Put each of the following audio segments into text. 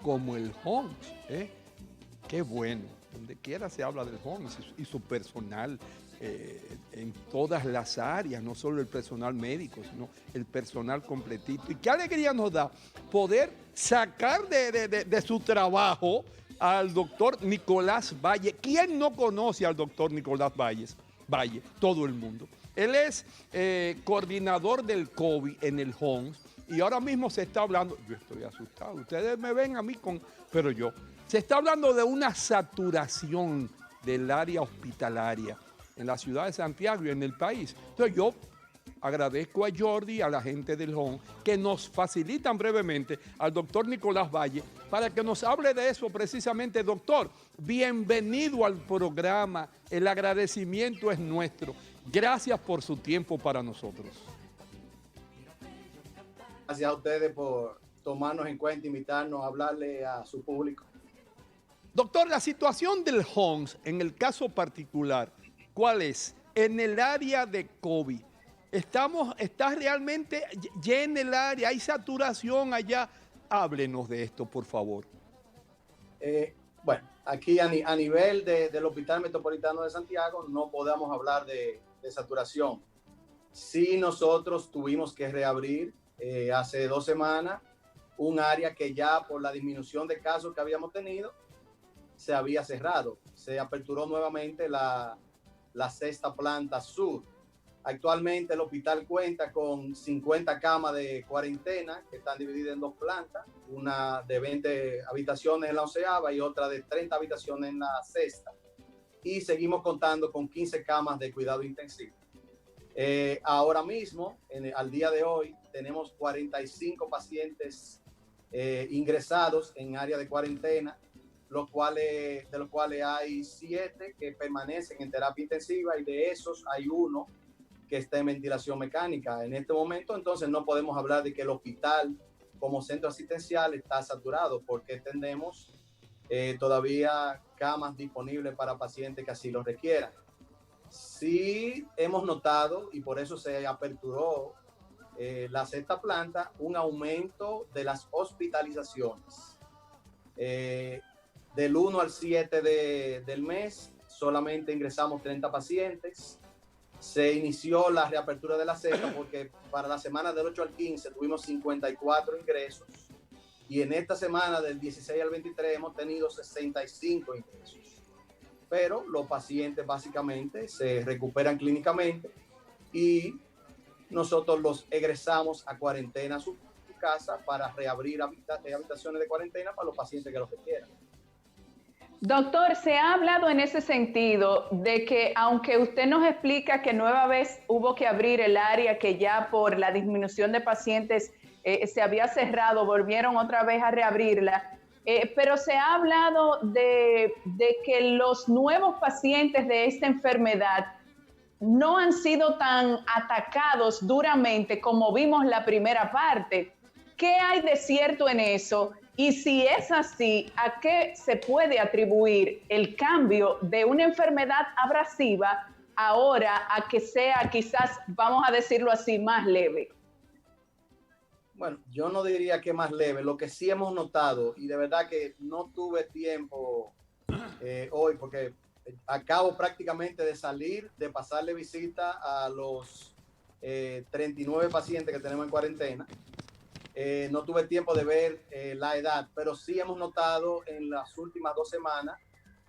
como el Homs, ¿eh? Qué bueno, donde quiera se habla del Homs y su personal en todas las áreas, no solo el personal médico, sino el personal completito. Y qué alegría nos da poder sacar de su trabajo al doctor Nicolás Valle. ¿Quién no conoce al doctor Nicolás Valle? Todo el mundo. Él es coordinador del COVID en el Homs y ahora mismo se está hablando, yo estoy asustado, ustedes me ven a mí pero se está hablando de una saturación del área hospitalaria en la ciudad de Santiago y en el país. Entonces yo agradezco a Jordi, a la gente del Homs, que nos facilitan brevemente al doctor Nicolás Valle para que nos hable de eso precisamente. Doctor, bienvenido al programa, el agradecimiento es nuestro. Gracias por su tiempo para nosotros. Gracias a ustedes por tomarnos en cuenta, invitarnos a hablarle a su público. Doctor, la situación del Homs, en el caso particular, ¿cuál es? En el área de COVID, ¿está realmente llena el área? ¿Hay saturación allá? Háblenos de esto, por favor. Bueno, aquí a nivel del Hospital Metropolitano de Santiago no podemos hablar de saturación. Sí, nosotros tuvimos que reabrir hace 2 semanas un área que ya por la disminución de casos que habíamos tenido se había cerrado. Se aperturó nuevamente la sexta planta sur. Actualmente el hospital cuenta con 50 camas de cuarentena que están divididas en 2 plantas, una de 20 habitaciones en la 11ª y otra de 30 habitaciones en la sexta. Y seguimos contando con 15 camas de cuidado intensivo. Ahora mismo, al día de hoy, tenemos 45 pacientes ingresados en área de cuarentena, de los cuales hay 7 que permanecen en terapia intensiva y de esos hay 1 que está en ventilación mecánica. En este momento, entonces, no podemos hablar de que el hospital como centro asistencial está saturado porque tenemos todavía camas disponibles para pacientes que así lo requieran. Sí hemos notado, y por eso se aperturó la sexta planta, un aumento de las hospitalizaciones. Del 1 al 7 del mes solamente ingresamos 30 pacientes. Se inició la reapertura de la sexta porque para la semana del 8 al 15 tuvimos 54 ingresos y en esta semana del 16 al 23 hemos tenido 65 ingresos. Pero los pacientes básicamente se recuperan clínicamente y nosotros los egresamos a cuarentena a su casa para reabrir habitaciones de cuarentena para los pacientes que lo requieran. Doctor, se ha hablado en ese sentido de que aunque usted nos explica que nueva vez hubo que abrir el área que ya por la disminución de pacientes se había cerrado, volvieron otra vez a reabrirla, pero se ha hablado de que los nuevos pacientes de esta enfermedad no han sido tan atacados duramente como vimos la primera parte. ¿Qué hay de cierto en eso? Y si es así, ¿a qué se puede atribuir el cambio de una enfermedad abrasiva ahora a que sea quizás, vamos a decirlo así, más leve? Bueno, yo no diría que más leve. Lo que sí hemos notado, y de verdad que no tuve tiempo hoy porque acabo prácticamente de salir, de pasarle visita a los 39 pacientes que tenemos en cuarentena. No tuve tiempo de ver la edad, pero sí hemos notado en las últimas 2 semanas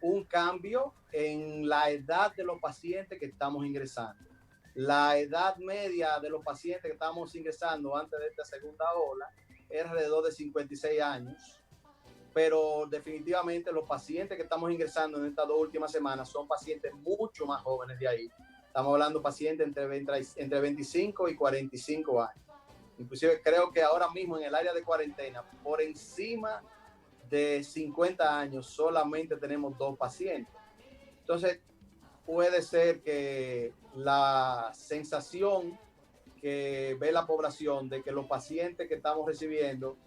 un cambio en la edad de los pacientes que estamos ingresando. La edad media de los pacientes que estamos ingresando antes de esta segunda ola es alrededor de 56 años, pero definitivamente los pacientes que estamos ingresando en estas 2 últimas semanas son pacientes mucho más jóvenes de ahí. Estamos hablando de pacientes entre 25 y 45 años. Inclusive creo que ahora mismo en el área de cuarentena, por encima de 50 años, solamente tenemos 2 pacientes. Entonces, puede ser que la sensación que ve la población de que los pacientes que estamos recibiendo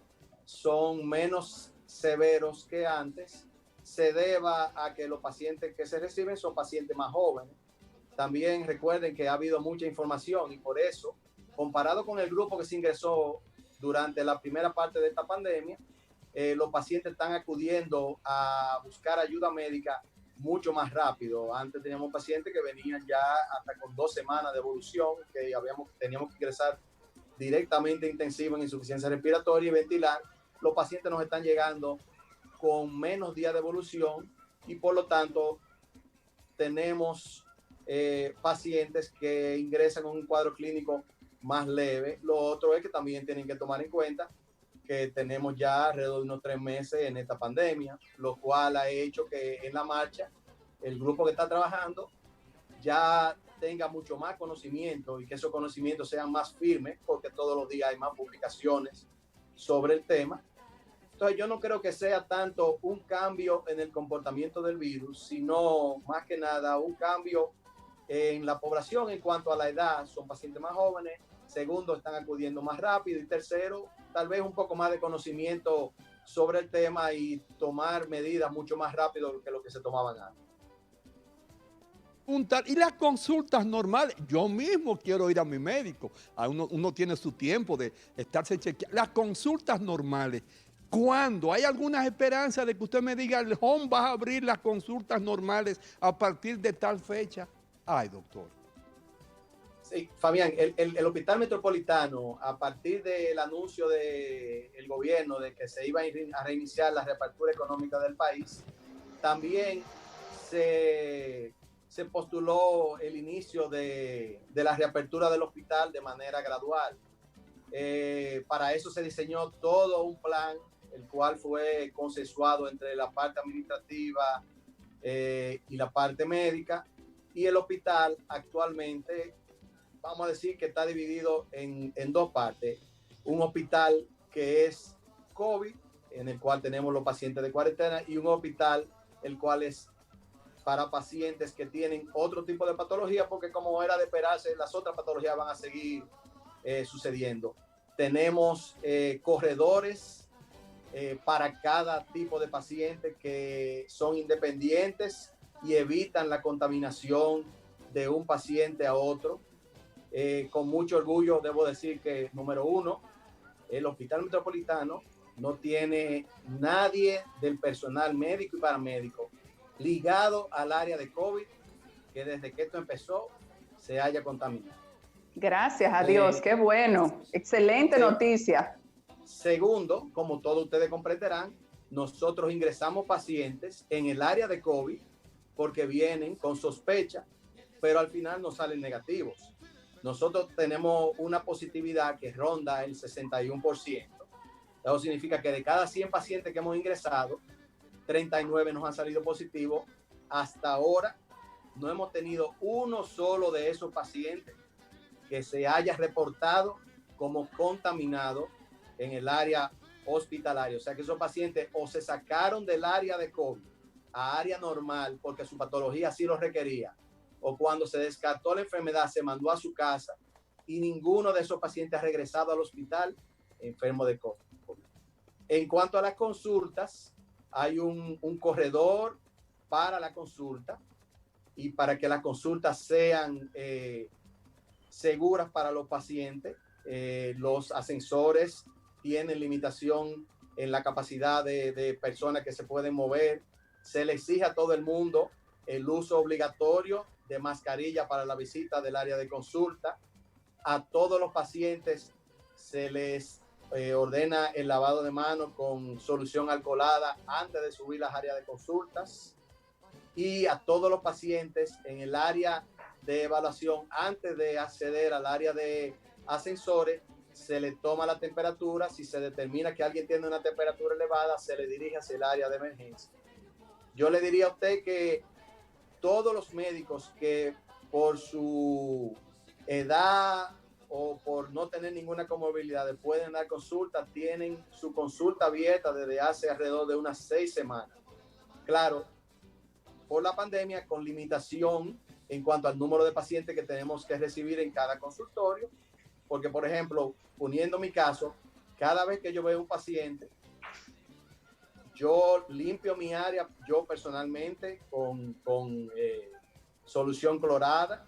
son menos severos que antes, se deba a que los pacientes que se reciben son pacientes más jóvenes. También recuerden que ha habido mucha información y por eso, comparado con el grupo que se ingresó durante la primera parte de esta pandemia, los pacientes están acudiendo a buscar ayuda médica mucho más rápido. Antes teníamos pacientes que venían ya hasta con 2 semanas de evolución, que teníamos que ingresar directamente intensivo en insuficiencia respiratoria y ventilar. Los pacientes nos están llegando con menos días de evolución y por lo tanto tenemos pacientes que ingresan con un cuadro clínico más leve. Lo otro es que también tienen que tomar en cuenta que tenemos ya alrededor de unos 3 meses en esta pandemia, lo cual ha hecho que en la marcha el grupo que está trabajando ya tenga mucho más conocimiento y que esos conocimientos sean más firmes, porque todos los días hay más publicaciones sobre el tema. Entonces yo no creo que sea tanto un cambio en el comportamiento del virus, sino más que nada un cambio en la población en cuanto a la edad. Son pacientes más jóvenes. Segundo, están acudiendo más rápido. Y tercero, tal vez un poco más de conocimiento sobre el tema y tomar medidas mucho más rápido que lo que se tomaban antes. Y las consultas normales, yo mismo quiero ir a mi médico, uno tiene su tiempo de estarse chequeando. Las consultas normales, ¿cuándo? ¿Hay alguna esperanza de que usted me diga, el home va a abrir las consultas normales a partir de tal fecha? Ay, doctor. Sí, Fabián, el Hospital Metropolitano, a partir del anuncio del gobierno de que se iba a reiniciar la reapertura económica del país, también se postuló el inicio de la reapertura del hospital de manera gradual. Para eso se diseñó todo un plan, el cual fue consensuado entre la parte administrativa y la parte médica, y el hospital actualmente, vamos a decir que está dividido en 2 partes. Un hospital que es COVID, en el cual tenemos los pacientes de cuarentena, y un hospital el cual es para pacientes que tienen otro tipo de patología, porque como era de esperarse, las otras patologías van a seguir sucediendo. Tenemos corredores para cada tipo de paciente que son independientes y evitan la contaminación de un paciente a otro. Con mucho orgullo debo decir que, número 1, el Hospital Metropolitano no tiene nadie del personal médico y paramédico ligado al área de COVID que desde que esto empezó se haya contaminado. Gracias a Dios, qué bueno. Excelente noticia. Segundo, como todos ustedes comprenderán, nosotros ingresamos pacientes en el área de COVID porque vienen con sospecha, pero al final nos salen negativos. Nosotros tenemos una positividad que ronda el 61%. Eso significa que de cada 100 pacientes que hemos ingresado, 39 nos han salido positivos. Hasta ahora no hemos tenido uno solo de esos pacientes que se haya reportado como contaminado en el área hospitalaria. O sea que esos pacientes o se sacaron del área de COVID a área normal porque su patología así lo requería, o cuando se descartó la enfermedad se mandó a su casa, y ninguno de esos pacientes ha regresado al hospital enfermo de COVID. En cuanto a las consultas, hay un corredor para la consulta, y para que las consultas sean seguras para los pacientes, los ascensores tienen limitación en la capacidad de personas que se pueden mover. Se le exige a todo el mundo el uso obligatorio de mascarilla para la visita del área de consulta. A todos los pacientes se les ordena el lavado de manos con solución alcoholada antes de subir las áreas de consultas, y a todos los pacientes en el área de evaluación, antes de acceder al área de ascensores, se le toma la temperatura. Si se determina que alguien tiene una temperatura elevada, se le dirige hacia el área de emergencia. Yo le diría a usted que todos los médicos que por su edad o por no tener ninguna comorbilidad pueden dar consulta, tienen su consulta abierta desde hace alrededor de unas 6 semanas. Claro, por la pandemia, con limitación en cuanto al número de pacientes que tenemos que recibir en cada consultorio, porque, por ejemplo, poniendo mi caso, cada vez que yo veo un paciente, yo limpio mi área, yo personalmente, con solución clorada,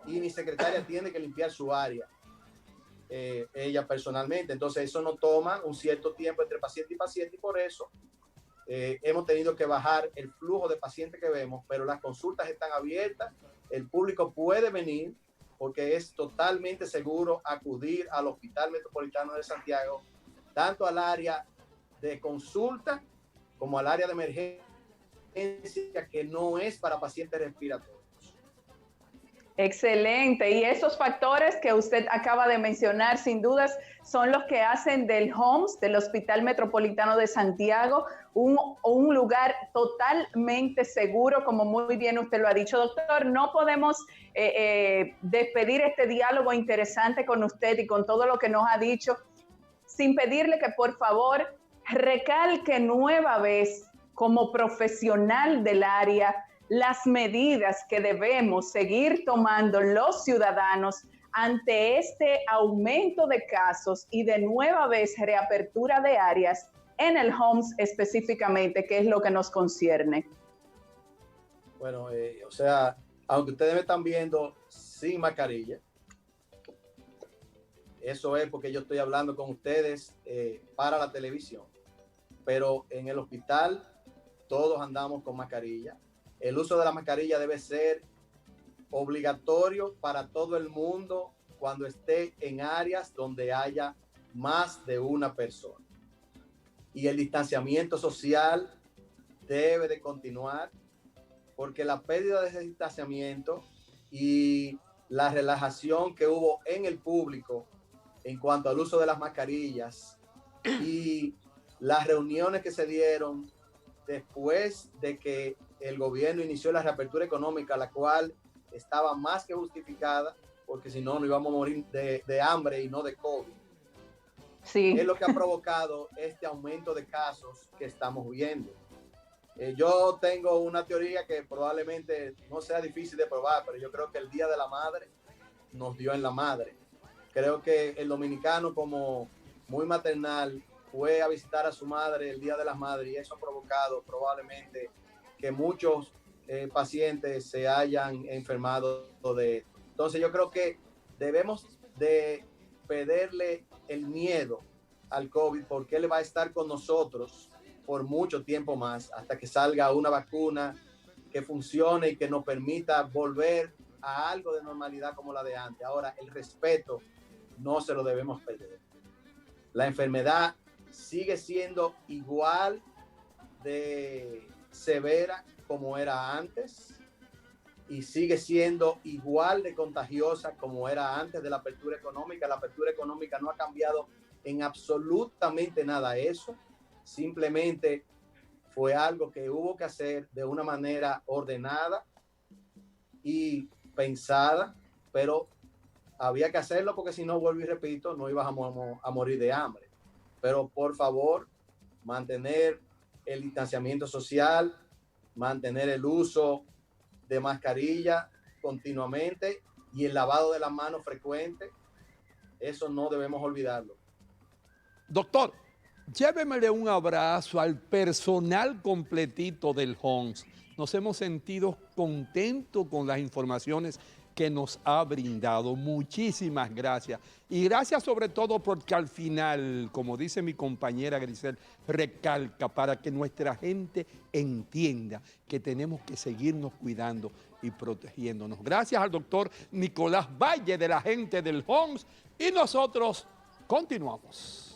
y mi secretaria tiene que limpiar su área. ella personalmente. Entonces eso nos toma un cierto tiempo entre paciente y por eso hemos tenido que bajar el flujo de pacientes que vemos, pero las consultas están abiertas, el público puede venir porque es totalmente seguro acudir al Hospital Metropolitano de Santiago, tanto al área de consulta como al área de emergencia, que no es para pacientes respiratorios. Excelente. Y esos factores que usted acaba de mencionar, sin dudas, son los que hacen del HOMS, del Hospital Metropolitano de Santiago, un lugar totalmente seguro, como muy bien usted lo ha dicho, doctor. No podemos despedir este diálogo interesante con usted y con todo lo que nos ha dicho, sin pedirle que por favor recalque nueva vez, como profesional del área, las medidas que debemos seguir tomando los ciudadanos ante este aumento de casos y de nueva vez reapertura de áreas en el HOMS específicamente, que es lo que nos concierne. Bueno, o sea, aunque ustedes me están viendo sin mascarilla, eso es porque yo estoy hablando con ustedes para la televisión, pero en el hospital todos andamos con mascarilla. El uso de la mascarilla debe ser obligatorio para todo el mundo cuando esté en áreas donde haya más de una persona. Y el distanciamiento social debe de continuar, porque la pérdida de ese distanciamiento y la relajación que hubo en el público en cuanto al uso de las mascarillas y las reuniones que se dieron después de que el gobierno inició la reapertura económica, la cual estaba más que justificada, porque si no, no íbamos a morir de hambre y no de COVID. Sí. Es lo que ha provocado este aumento de casos que estamos viendo. Yo tengo una teoría que probablemente no sea difícil de probar, pero yo creo que el Día de la Madre nos dio en la madre. Creo que el dominicano, como muy maternal, fue a visitar a su madre el Día de las Madres y eso ha provocado probablemente que muchos pacientes se hayan enfermado de esto. Entonces yo creo que debemos de perderle el miedo al COVID, porque él va a estar con nosotros por mucho tiempo más, hasta que salga una vacuna que funcione y que nos permita volver a algo de normalidad como la de antes. Ahora, el respeto no se lo debemos perder. La enfermedad sigue siendo igual de severa como era antes y sigue siendo igual de contagiosa como era antes de la apertura económica. La apertura económica no ha cambiado en absolutamente nada eso, simplemente fue algo que hubo que hacer de una manera ordenada y pensada, pero había que hacerlo porque si no, vuelvo y repito, no íbamos a morir de hambre. Pero por favor, mantener el distanciamiento social, mantener el uso de mascarilla continuamente y el lavado de las manos frecuente, eso no debemos olvidarlo. Doctor, llévemele un abrazo al personal completito del HOMS. Nos hemos sentido contentos con las informaciones que nos ha brindado. Muchísimas gracias. Y gracias sobre todo porque al final, como dice mi compañera Grisel, recalca para que nuestra gente entienda que tenemos que seguirnos cuidando y protegiéndonos. Gracias al doctor Nicolás Valle de la gente del HOMS y nosotros continuamos.